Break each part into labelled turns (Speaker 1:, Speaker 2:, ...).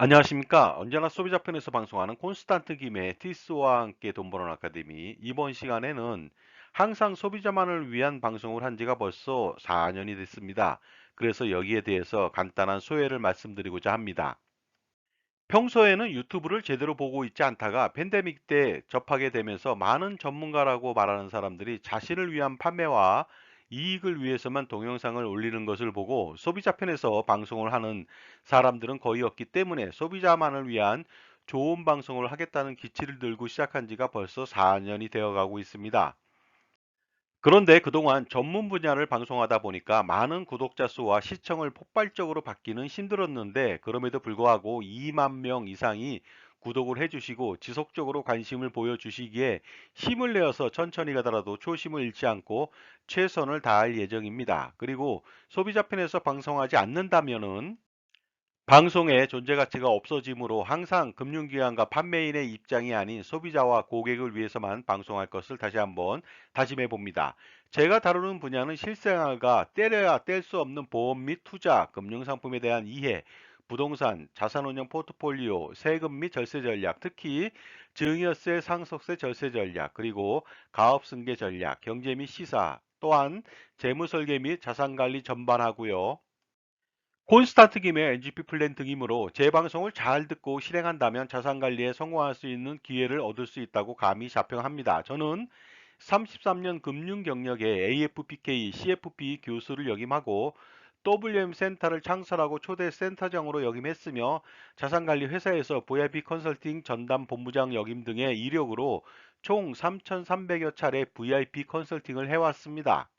Speaker 1: 안녕하십니까. 언제나 소비자 편에서 방송하는 콘스탄트 김의 티스와 함께 돈 버는 아카데미. 이번 시간에는 항상 소비자만을 위한 방송을 한 지가 벌써 4년이 됐습니다. 그래서 여기에 대해서 간단한 소회를 말씀드리고자 합니다. 평소에는 유튜브를 제대로 보고 있지 않다가 팬데믹 때 접하게 되면서 많은 전문가라고 말하는 사람들이 자신을 위한 판매와 이익을 위해서만 동영상을 올리는 것을 보고 소비자 편에서 방송을 하는 사람들은 거의 없기 때문에 소비자만을 위한 좋은 방송을 하겠다는 기치를 들고 시작한 지가 벌써 4년이 되어 가고 있습니다. 그런데 그동안 전문 분야를 방송하다 보니까 많은 구독자 수와 시청을 폭발적으로 받기는 힘들었는데 그럼에도 불구하고 2만 명 이상이 구독을 해주시고 지속적으로 관심을 보여주시기에 힘을 내어서 천천히 가더라도 초심을 잃지 않고 최선을 다할 예정입니다. 그리고 소비자 편에서 방송하지 않는다면은 방송의 존재 가치가 없어지므로 항상 금융기관과 판매인의 입장이 아닌 소비자와 고객을 위해서만 방송할 것을 다시 한번 다짐해 봅니다. 제가 다루는 분야는 실생활과 때려야 뗄 수 없는 보험 및 투자, 금융상품에 대한 이해, 부동산, 자산운용 포트폴리오, 세금 및 절세 전략, 특히 증여세, 상속세 절세 전략, 그리고 가업승계 전략, 경제 및 시사, 또한 재무설계 및 자산관리 전반 하고요. 콘스탄트 김의 NGP 플랜 등이므로 제 방송을 잘 듣고 실행한다면 자산관리에 성공할 수 있는 기회를 얻을 수 있다고 감히 자평합니다. 저는 33년 금융 경력에 AFPK, CFP 교수를 역임하고 WM 센터를 창설하고 초대 센터장으로 역임했으며 자산관리 회사에서 VIP 컨설팅 전담 본부장 역임 등의 이력으로 총 3,300여 차례 VIP 컨설팅을 해왔습니다.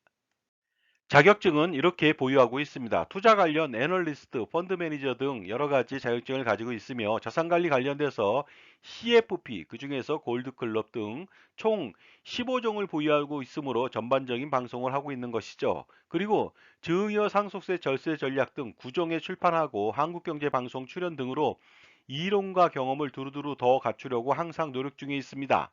Speaker 1: 자격증은 이렇게 보유하고 있습니다. 투자 관련 애널리스트, 펀드 매니저 등 여러 가지 자격증을 가지고 있으며 자산관리 관련돼서 CFP, 그중에서 골드클럽 등 총 15종을 보유하고 있으므로 전반적인 방송을 하고 있는 것이죠. 그리고 증여 상속세 절세 전략 등 9종에 출판하고 한국경제방송 출연 등으로 이론과 경험을 두루두루 더 갖추려고 항상 노력 중에 있습니다.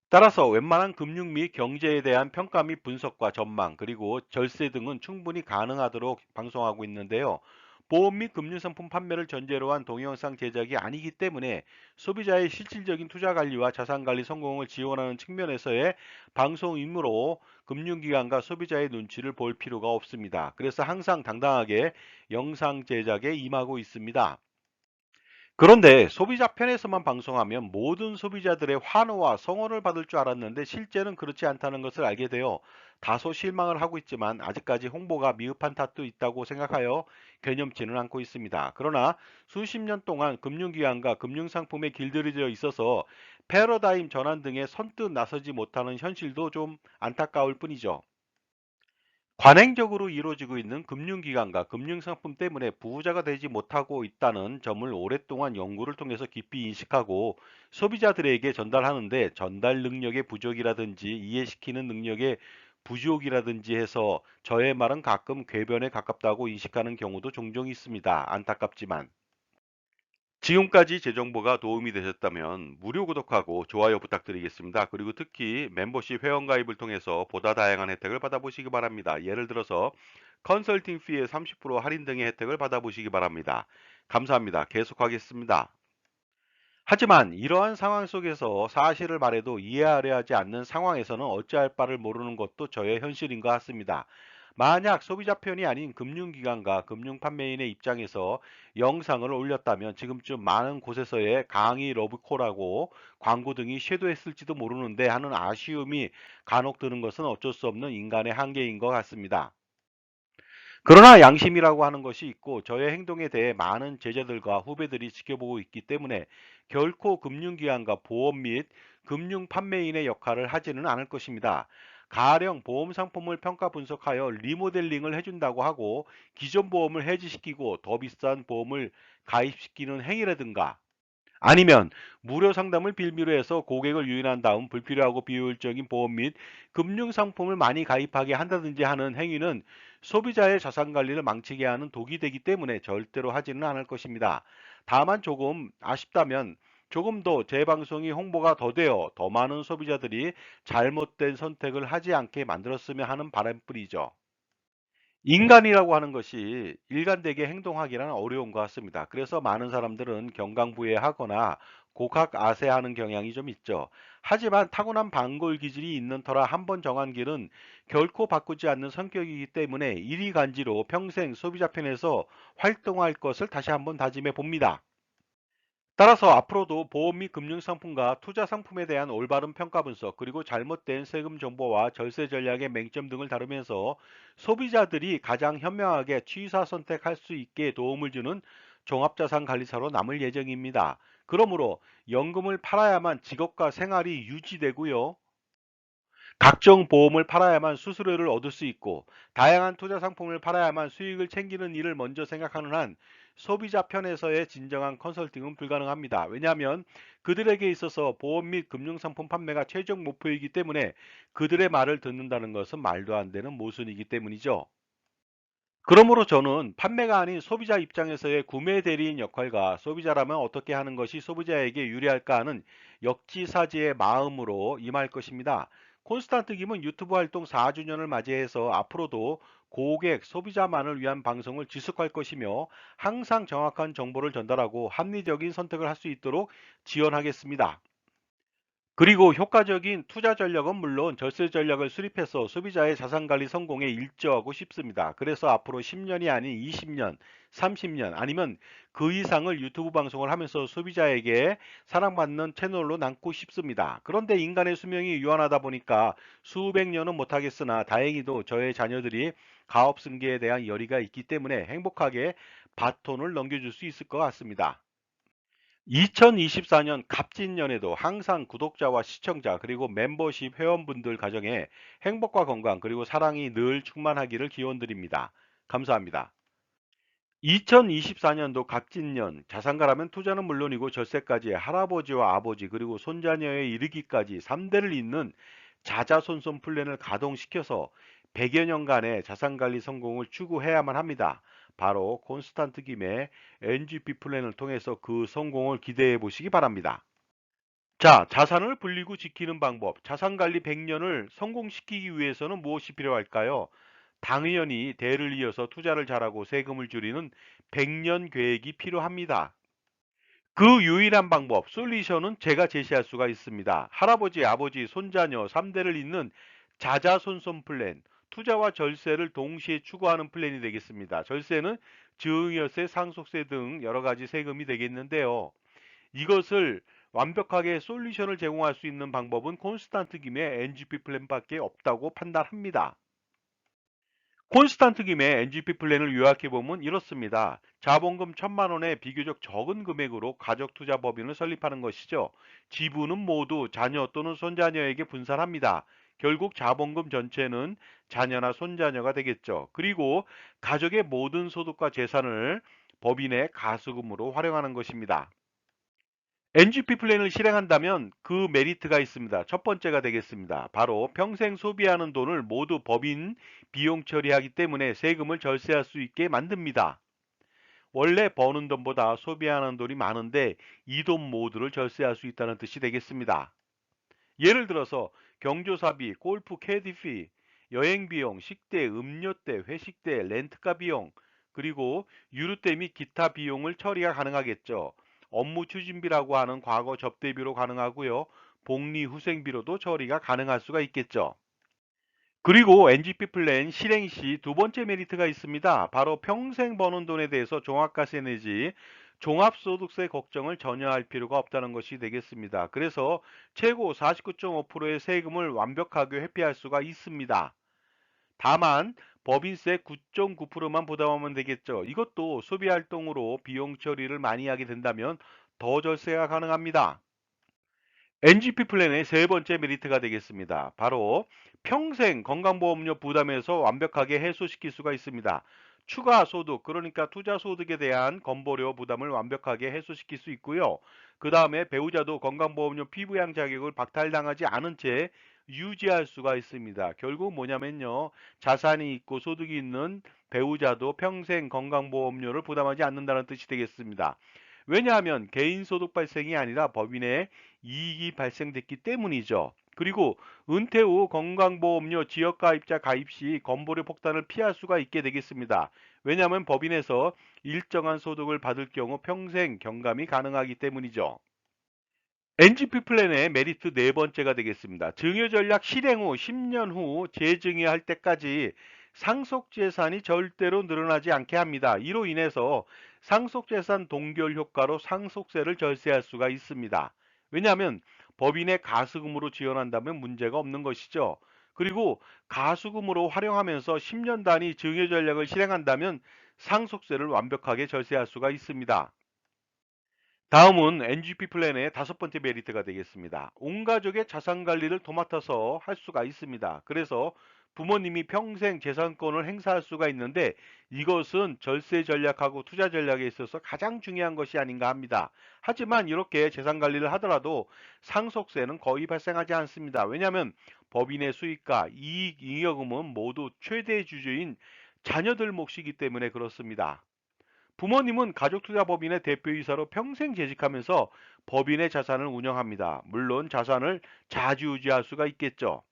Speaker 1: 따라서 웬만한 금융 및 경제에 대한 평가 및 분석과 전망, 그리고 절세 등은 충분히 가능하도록 방송하고 있는데요. 보험 및 금융상품 판매를 전제로 한 동영상 제작이 아니기 때문에 소비자의 실질적인 투자 관리와 자산 관리 성공을 지원하는 측면에서의 방송이므로 금융기관과 소비자의 눈치를 볼 필요가 없습니다. 그래서 항상 당당하게 영상 제작에 임하고 있습니다. 그런데 소비자 편에서만 방송하면 모든 소비자들의 환호와 성원을 받을 줄 알았는데 실제는 그렇지 않다는 것을 알게 되어 다소 실망을 하고 있지만 아직까지 홍보가 미흡한 탓도 있다고 생각하여 개념치는 않고 있습니다. 그러나 수십 년 동안 금융기관과 금융상품에 길들여져 있어서 패러다임 전환 등에 선뜻 나서지 못하는 현실도 좀 안타까울 뿐이죠. 관행적으로 이루어지고 있는 금융기관과 금융상품 때문에 부자가 되지 못하고 있다는 점을 오랫동안 연구를 통해서 깊이 인식하고 소비자들에게 전달하는데 전달 능력의 부족이라든지 이해시키는 능력의 부족이라든지 해서 저의 말은 가끔 궤변에 가깝다고 인식하는 경우도 종종 있습니다. 안타깝지만. 지금까지 제 정보가 도움이 되셨다면 무료 구독하고 좋아요 부탁드리겠습니다. 그리고 특히 멤버십 회원가입을 통해서 보다 다양한 혜택을 받아보시기 바랍니다. 예를 들어서 컨설팅 피의 30% 할인 등의 혜택을 받아보시기 바랍니다. 감사합니다. 계속하겠습니다. 하지만 이러한 상황 속에서 사실을 말해도 이해하려 하지 않는 상황에서는 어찌할 바를 모르는 것도 저의 현실인 것 같습니다. 만약 소비자 편이 아닌 금융기관과 금융판매인의 입장에서 영상을 올렸다면 지금쯤 많은 곳에서의 강의 러브콜하고 광고 등이 쇄도했을지도 모르는데 하는 아쉬움이 간혹 드는 것은 어쩔 수 없는 인간의 한계인 것 같습니다. 그러나 양심이라고 하는 것이 있고 저의 행동에 대해 많은 제자들과 후배들이 지켜보고 있기 때문에 결코 금융기관과 보험 및 금융 판매인의 역할을 하지는 않을 것입니다. 가령 보험 상품을 평가 분석하여 리모델링을 해준다고 하고 기존 보험을 해지시키고 더 비싼 보험을 가입시키는 행위라든가 아니면 무료 상담을 빌미로 해서 고객을 유인한 다음 불필요하고 비효율적인 보험 및 금융 상품을 많이 가입하게 한다든지 하는 행위는 소비자의 자산 관리를 망치게 하는 독이 되기 때문에 절대로 하지는 않을 것입니다. 다만 조금 아쉽다면 조금 더 제 방송이 홍보가 더 되어 더 많은 소비자들이 잘못된 선택을 하지 않게 만들었으면 하는 바람뿐이죠. 인간이라고 하는 것이 일관되게 행동하기는 어려운 것 같습니다. 그래서 많은 사람들은 경강부회하거나 고각아세하는 경향이 좀 있죠. 하지만 타고난 방골 기질이 있는 터라 한번 정한 길은 결코 바꾸지 않는 성격이기 때문에 이리간지로 평생 소비자 편에서 활동할 것을 다시 한번 다짐해 봅니다. 따라서 앞으로도 보험 및 금융상품과 투자 상품에 대한 올바른 평가 분석, 그리고 잘못된 세금 정보와 절세 전략의 맹점 등을 다루면서 소비자들이 가장 현명하게 취사 선택할 수 있게 도움을 주는 종합자산관리사로 남을 예정입니다. 그러므로 연금을 팔아야만 직업과 생활이 유지되고요. 각종 보험을 팔아야만 수수료를 얻을 수 있고, 다양한 투자 상품을 팔아야만 수익을 챙기는 일을 먼저 생각하는 한 소비자 편에서의 진정한 컨설팅은 불가능합니다. 왜냐하면 그들에게 있어서 보험 및 금융상품 판매가 최종 목표이기 때문에 그들의 말을 듣는다는 것은 말도 안 되는 모순이기 때문이죠. 그러므로 저는 판매가 아닌 소비자 입장에서의 구매 대리인 역할과 소비자라면 어떻게 하는 것이 소비자에게 유리할까 하는 역지사지의 마음으로 임할 것입니다. 콘스탄트 김은 유튜브 활동 4주년을 맞이해서 앞으로도 고객, 소비자만을 위한 방송을 지속할 것이며 항상 정확한 정보를 전달하고 합리적인 선택을 할 수 있도록 지원하겠습니다. 그리고 효과적인 투자 전략은 물론 절세 전략을 수립해서 소비자의 자산관리 성공에 일조하고 싶습니다. 그래서 앞으로 10년이 아닌 20년, 30년 아니면 그 이상을 유튜브 방송을 하면서 소비자에게 사랑받는 채널로 남고 싶습니다. 그런데 인간의 수명이 유한하다 보니까 수백 년은 못하겠으나 다행히도 저의 자녀들이 가업 승계에 대한 열의가 있기 때문에 행복하게 바톤을 넘겨줄 수 있을 것 같습니다. 2024년 갑진년에도 항상 구독자와 시청자 그리고 멤버십 회원분들 가정에 행복과 건강 그리고 사랑이 늘 충만하기를 기원드립니다. 감사합니다. 2024년도 갑진년 자산가라면 투자는 물론이고 절세까지 할아버지와 아버지 그리고 손자녀에 이르기까지 3대를 잇는 자자손손 플랜을 가동시켜서 100여 년간의 자산관리 성공을 추구해야만 합니다. 바로 콘스탄트 김의 NGP 플랜을 통해서 그 성공을 기대해 보시기 바랍니다. 자, 자산을 불리고 지키는 방법. 자산관리 100년을 성공시키기 위해서는 무엇이 필요할까요? 당연히 대를 이어서 투자를 잘하고 세금을 줄이는 100년 계획이 필요합니다. 그 유일한 방법, 솔루션은 제가 제시할 수가 있습니다. 할아버지, 아버지, 손자녀 3대를 잇는 자자손손 플랜, 투자와 절세를 동시에 추구하는 플랜이 되겠습니다. 절세는 증여세, 상속세 등 여러 가지 세금이 되겠는데요. 이것을 완벽하게 솔루션을 제공할 수 있는 방법은 콘스탄트 김의 NGP 플랜밖에 없다고 판단합니다. 콘스탄트 김의 NGP 플랜을 요약해보면 이렇습니다. 자본금 1,000만 원에 비교적 적은 금액으로 가족 투자 법인을 설립하는 것이죠. 지분은 모두 자녀 또는 손자녀에게 분산합니다. 결국 자본금 전체는 자녀나 손자녀가 되겠죠. 그리고 가족의 모든 소득과 재산을 법인의 가수금으로 활용하는 것입니다. NGP 플랜을 실행한다면 그 메리트가 있습니다. 첫 번째가 되겠습니다. 바로 평생 소비하는 돈을 모두 법인 비용 처리하기 때문에 세금을 절세할 수 있게 만듭니다. 원래 버는 돈보다 소비하는 돈이 많은데 이 돈 모두를 절세할 수 있다는 뜻이 되겠습니다. 예를 들어서 경조사비, 골프 캐디피, 여행비용, 식대, 음료대, 회식대, 렌트카 비용, 그리고 유류대 및 기타 비용을 처리가 가능하겠죠. 업무 추진비라고 하는 과거 접대비로 가능하고요. 복리 후생비로도 처리가 가능할 수가 있겠죠. 그리고 NGP 플랜 실행 시 두 번째 메리트가 있습니다. 바로 평생 버는 돈에 대해서 종합과세 내지 종합소득세 걱정을 전혀 할 필요가 없다는 것이 되겠습니다. 그래서 최고 49.5%의 세금을 완벽하게 회피할 수가 있습니다. 다만 법인세 9.9%만 부담하면 되겠죠. 이것도 소비활동으로 비용 처리를 많이 하게 된다면 더 절세가 가능합니다. NGP 플랜의 세 번째 메리트가 되겠습니다. 바로 평생 건강보험료 부담에서 완벽하게 해소시킬 수가 있습니다. 추가 소득, 그러니까 투자 소득에 대한 건보료 부담을 완벽하게 해소시킬 수 있고요. 그 다음에 배우자도 건강보험료 피부양 자격을 박탈당하지 않은 채 유지할 수가 있습니다. 결국 뭐냐면요. 자산이 있고 소득이 있는 배우자도 평생 건강보험료를 부담하지 않는다는 뜻이 되겠습니다. 왜냐하면 개인소득 발생이 아니라 법인의 이익이 발생됐기 때문이죠. 그리고 은퇴 후 건강보험료 지역가입자 가입 시 건보료 폭탄을 피할 수가 있게 되겠습니다. 왜냐하면 법인에서 일정한 소득을 받을 경우 평생 경감이 가능하기 때문이죠. NGP 플랜의 메리트 네 번째가 되겠습니다. 증여 전략 실행 후 10년 후 재증여할 때까지 상속 재산이 절대로 늘어나지 않게 합니다. 이로 인해서 상속 재산 동결 효과로 상속세를 절세할 수가 있습니다. 왜냐하면 법인의 가수금으로 지원한다면 문제가 없는 것이죠. 그리고 가수금으로 활용하면서 10년 단위 증여 전략을 실행한다면 상속세를 완벽하게 절세할 수가 있습니다. 다음은 NGP 플랜의 다섯 번째 메리트가 되겠습니다. 온 가족의 자산 관리를 도맡아서 할 수가 있습니다. 그래서 부모님이 평생 재산권을 행사할 수가 있는데 이것은 절세 전략하고 투자 전략에 있어서 가장 중요한 것이 아닌가 합니다. 하지만 이렇게 재산 관리를 하더라도 상속세는 거의 발생하지 않습니다. 왜냐하면 법인의 수익과 이익 잉여금은 모두 최대 주주인 자녀들 몫이기 때문에 그렇습니다. 부모님은 가족투자법인의 대표이사로 평생 재직하면서 법인의 자산을 운영합니다. 물론 자산을 자주유지할 수가 있겠죠.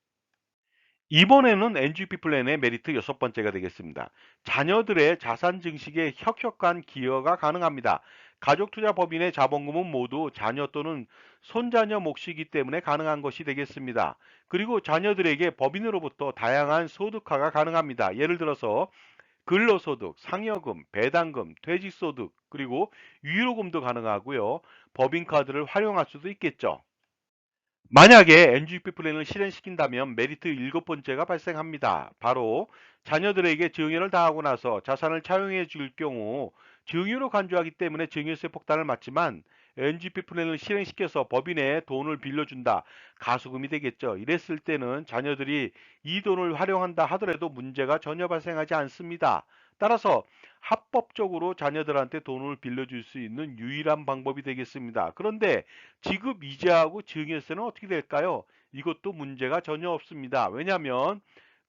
Speaker 1: 이번에는 NGP 플랜의 메리트 여섯 번째가 되겠습니다. 자녀들의 자산 증식에 혁혁한 기여가 가능합니다. 가족투자법인의 자본금은 모두 자녀 또는 손자녀 몫이기 때문에 가능한 것이 되겠습니다. 그리고 자녀들에게 법인으로부터 다양한 소득화가 가능합니다. 예를 들어서 근로소득, 상여금, 배당금, 퇴직소득, 그리고 유로금도 가능하고요. 법인카드를 활용할 수도 있겠죠. 만약에 NGP 플랜을 실행시킨다면 메리트 일곱 번째가 발생합니다. 바로 자녀들에게 증여를 다하고 나서 자산을 차용해 줄 경우 증여로 간주하기 때문에 증여세 폭탄을 맞지만 NGP 플랜을 실행시켜서 법인에 돈을 빌려준다. 가수금이 되겠죠. 이랬을 때는 자녀들이 이 돈을 활용한다 하더라도 문제가 전혀 발생하지 않습니다. 따라서 합법적으로 자녀들한테 돈을 빌려줄 수 있는 유일한 방법이 되겠습니다. 그런데 지급 이자하고 증여세는 어떻게 될까요? 이것도 문제가 전혀 없습니다. 왜냐하면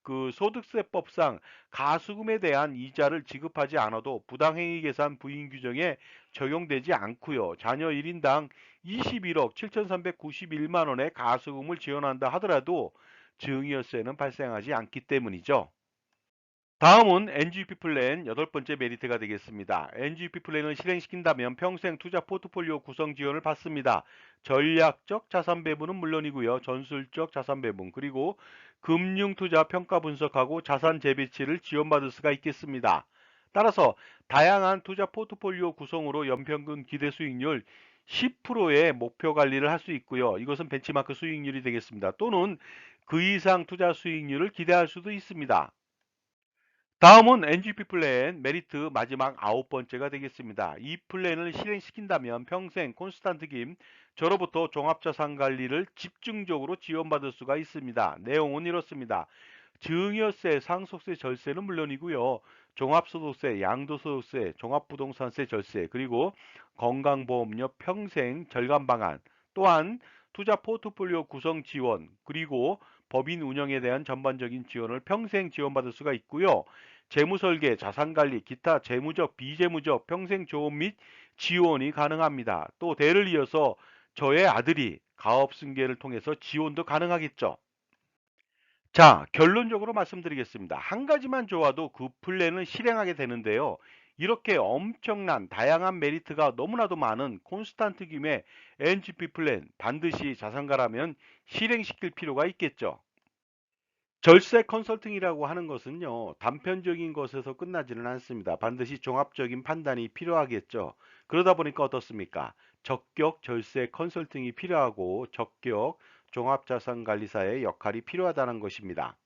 Speaker 1: 그 소득세법상 가수금에 대한 이자를 지급하지 않아도 부당행위 계산 부인 규정에 적용되지 않고요. 자녀 1인당 21억 7,391만 원의 가수금을 지원한다 하더라도 증여세는 발생하지 않기 때문이죠. 다음은 NGP 플랜 여덟 번째 메리트가 되겠습니다. NGP 플랜을 실행시킨다면 평생 투자 포트폴리오 구성 지원을 받습니다. 전략적 자산 배분은 물론이고요. 전술적 자산 배분 그리고 금융 투자 평가 분석하고 자산 재배치를 지원받을 수가 있겠습니다. 따라서 다양한 투자 포트폴리오 구성으로 연평균 기대 수익률 10%의 목표 관리를 할 수 있고요. 이것은 벤치마크 수익률이 되겠습니다. 또는 그 이상 투자 수익률을 기대할 수도 있습니다. 다음은 NGP 플랜 메리트 마지막 아홉 번째가 되겠습니다. 이 플랜을 실행시킨다면 평생 콘스탄트 김 저로부터 종합자산 관리를 집중적으로 지원받을 수가 있습니다. 내용은 이렇습니다. 증여세, 상속세, 절세는 물론이고요. 종합소득세, 양도소득세, 종합부동산세 절세, 그리고 건강보험료 평생 절감 방안, 또한 투자 포트폴리오 구성 지원, 그리고 법인 운영에 대한 전반적인 지원을 평생 지원받을 수가 있고요. 재무설계, 자산관리, 기타 재무적, 비재무적 평생 조언 및 지원이 가능합니다. 또 대를 이어서 저의 아들이 가업승계를 통해서 지원도 가능하겠죠. 자, 결론적으로 말씀드리겠습니다. 한 가지만 좋아도 그 플랜을 실행하게 되는데요. 이렇게 엄청난 다양한 메리트가 너무나도 많은 콘스탄트 김의 NGP 플랜 반드시 자산가라면 실행시킬 필요가 있겠죠. 절세 컨설팅이라고 하는 것은요, 단편적인 것에서 끝나지는 않습니다. 반드시 종합적인 판단이 필요하겠죠. 그러다 보니까 어떻습니까? 적격 절세 컨설팅이 필요하고 적격 종합자산관리사의 역할이 필요하다는 것입니다.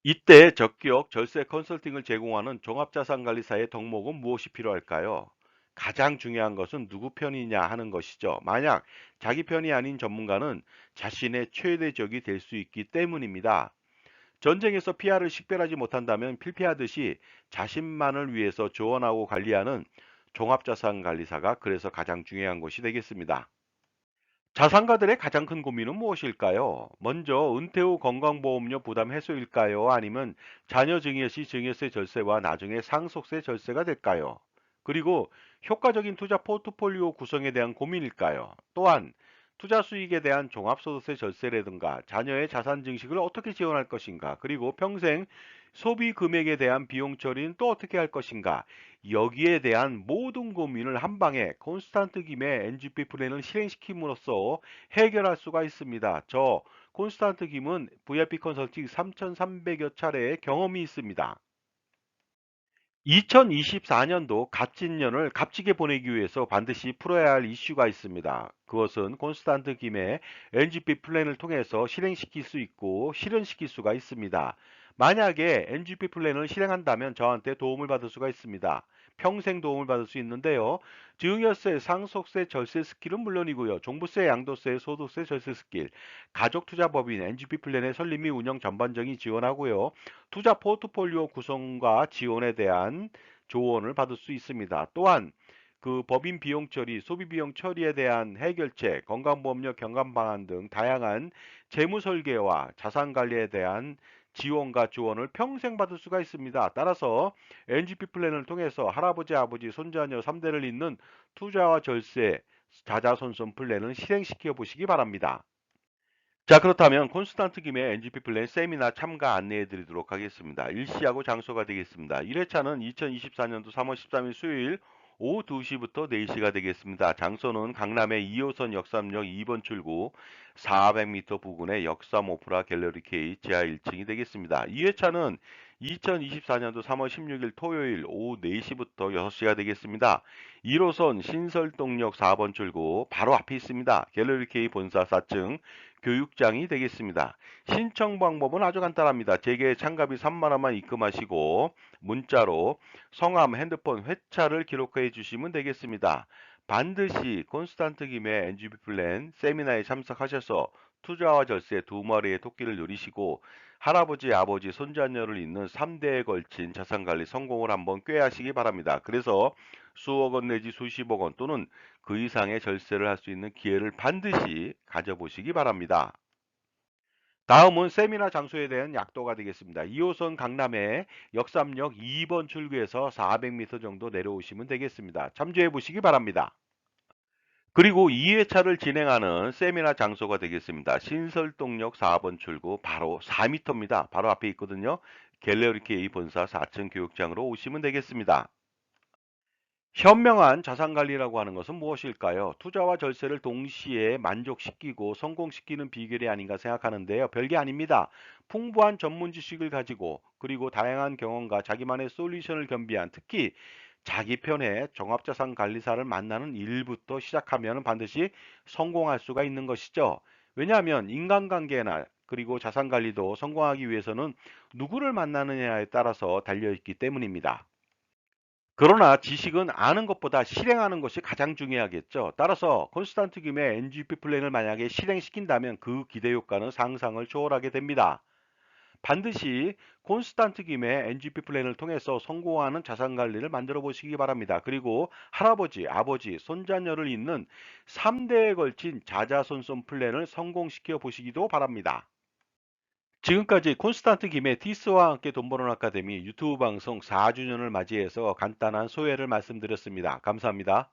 Speaker 1: 이때 적격 절세 컨설팅을 제공하는 종합자산관리사의 덕목은 무엇이 필요할까요? 가장 중요한 것은 누구 편이냐 하는 것이죠. 만약 자기 편이 아닌 전문가는 자신의 최대적이 될 수 있기 때문입니다. 전쟁에서 피해를 식별하지 못한다면 필피하듯이 자신만을 위해서 조언하고 관리하는 종합자산관리사가 그래서 가장 중요한 것이 되겠습니다. 자산가들의 가장 큰 고민은 무엇일까요? 먼저 은퇴 후 건강보험료 부담 해소일까요? 아니면 자녀 증여 시 증여세 절세와 나중에 상속세 절세가 될까요? 그리고 효과적인 투자 포트폴리오 구성에 대한 고민일까요? 또한 투자 수익에 대한 종합소득세 절세라든가 자녀의 자산 증식을 어떻게 지원할 것인가, 그리고 평생 소비 금액에 대한 비용 처리는 또 어떻게 할 것인가, 여기에 대한 모든 고민을 한 방에 콘스탄트 김의 NGP 플랜을 실행시킴으로써 해결할 수가 있습니다. 저 콘스탄트 김은 VIP 컨설팅 3,300여 차례의 경험이 있습니다. 2024년도 갑진년을 값지게 보내기 위해서 반드시 풀어야 할 이슈가 있습니다. 그것은 콘스탄트 김의 NGP 플랜을 통해서 실행시킬 수 있고 실현시킬 수가 있습니다. 만약에 NGP 플랜을 실행한다면 저한테 도움을 받을 수가 있습니다. 평생 도움을 받을 수 있는데요. 증여세, 상속세, 절세 스킬은 물론이고요. 종부세, 양도세, 소득세, 절세 스킬, 가족투자법인 NGP 플랜의 설립 및 운영 전반적인 지원하고요. 투자 포트폴리오 구성과 지원에 대한 조언을 받을 수 있습니다. 또한 그 법인 비용 처리, 소비 비용 처리에 대한 해결책, 건강보험료 경감 방안 등 다양한 재무 설계와 자산 관리에 대한 지원과 조언을 평생 받을 수가 있습니다. 따라서 NGP 플랜을 통해서 할아버지, 아버지, 손자녀 3대를 잇는 투자와 절세, 자자손손 플랜을 실행시켜 보시기 바랍니다. 자, 그렇다면 콘스탄트 김의 NGP 플랜 세미나 참가 안내해 드리도록 하겠습니다. 일시하고 장소가 되겠습니다. 1회차는 2024년도 3월 13일 수요일 오후 2시부터 4시가 되겠습니다. 장소는 강남의 2호선 역삼역 2번 출구 400m 부근의 역삼 오프라 갤러리 K 지하 1층이 되겠습니다. 2회차는 2024년도 3월 16일 토요일 오후 4시부터 6시가 되겠습니다. 1호선 신설동역 4번 출구 바로 앞에 있습니다. 갤러리 K 본사 4층 교육장이 되겠습니다. 신청 방법은 아주 간단합니다. 제게 참가비 3만 원만 입금하시고 문자로 성함, 핸드폰, 회차를 기록해 주시면 되겠습니다. 반드시 콘스탄트 김의 NGP 플랜 세미나에 참석하셔서 투자와 절세 두 마리의 토끼를 누리시고 할아버지, 아버지, 손자녀를 잇는 3대에 걸친 자산관리 성공을 한번 꾀하시기 바랍니다. 그래서 수억 원 내지 수십억 원 또는 그 이상의 절세를 할 수 있는 기회를 반드시 가져보시기 바랍니다. 다음은 세미나 장소에 대한 약도가 되겠습니다. 2호선 강남의 역삼역 2번 출구에서 400m 정도 내려오시면 되겠습니다. 참조해 보시기 바랍니다. 그리고 2회차를 진행하는 세미나 장소가 되겠습니다. 신설동역 4번 출구 바로 4m입니다. 바로 앞에 있거든요. 갤러리 K 본사 4층 교육장으로 오시면 되겠습니다. 현명한 자산관리라고 하는 것은 무엇일까요? 투자와 절세를 동시에 만족시키고 성공시키는 비결이 아닌가 생각하는데요. 별게 아닙니다. 풍부한 전문 지식을 가지고 그리고 다양한 경험과 자기만의 솔루션을 겸비한 특히 자기 편의 종합자산관리사를 만나는 일부터 시작하면 반드시 성공할 수가 있는 것이죠. 왜냐하면 인간관계나 그리고 자산관리도 성공하기 위해서는 누구를 만나느냐에 따라서 달려있기 때문입니다. 그러나 지식은 아는 것보다 실행하는 것이 가장 중요하겠죠. 따라서 콘스탄트 김의 NGP 플랜을 만약에 실행시킨다면 그 기대 효과는 상상을 초월하게 됩니다. 반드시 콘스탄트 김의 NGP 플랜을 통해서 성공하는 자산 관리를 만들어 보시기 바랍니다. 그리고 할아버지, 아버지, 손자녀를 잇는 3대에 걸친 자자손손 플랜을 성공시켜 보시기도 바랍니다. 지금까지 콘스탄트 김의 티스와 함께 돈 버는 아카데미 유튜브 방송 4주년을 맞이해서 간단한 소회를 말씀드렸습니다. 감사합니다.